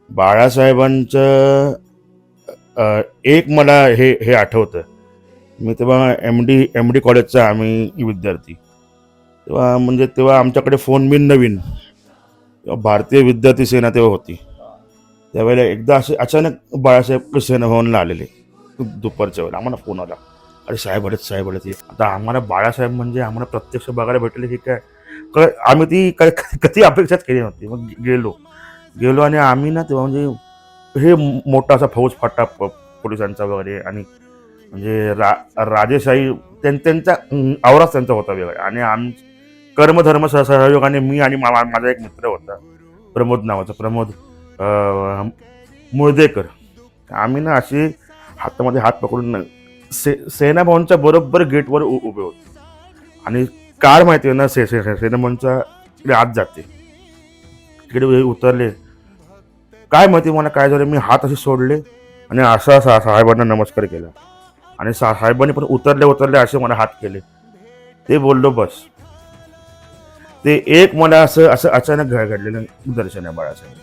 बाळासाहेबांचं एक मला हे हे आठवतं. मी तेव्हा एम डी कॉलेजचा आम्ही विद्यार्थी. तेव्हा आमच्याकडे फोन बिन नवीन. तेव्हा भारतीय विद्यार्थी सेना तेव्हा होती. त्यावेळेला एकदा असे अचानक बाळासाहेब सेना भवनला आलेले दुपारच्या वेळेला. आम्हाला फोन आला, अरे साहेब आलेत आता आम्हाला बाळासाहेब म्हणजे आम्हाला प्रत्यक्ष बघायला भेटले की काय आम्ही ती काय कधी अपेक्षाच केली नव्हती. मग गेलो आणि आम्ही ना तेव्हा म्हणजे हे मोठा असा फौज फाटा पोलिसांचा वगैरे आणि म्हणजे राजेशाही त्यांचा आवराच त्यांचा होता वेगळा. आणि कर्मधर्म सहयोगाने मी आणि माझा एक मित्र होता प्रमोद मुळदेकर. आम्ही ना असे हातामध्ये हात पकडून सेना भवनच्या बरोबर गेटवर उभे होतो. आणि कार माहिती आहे ना सेना भवनच्या इकडे आत जाते, तिकडे उतरले. काय माहिती मला काय झालं, मी हात असे सोडले आणि असा साहेबांना नमस्कार केला. आणि साहेबांनी पण उतरले असे मला हात केले. ते बोललो बस. ते एक मला असं अचानक घडलेलं दर्शन आहे बाळासाहेब.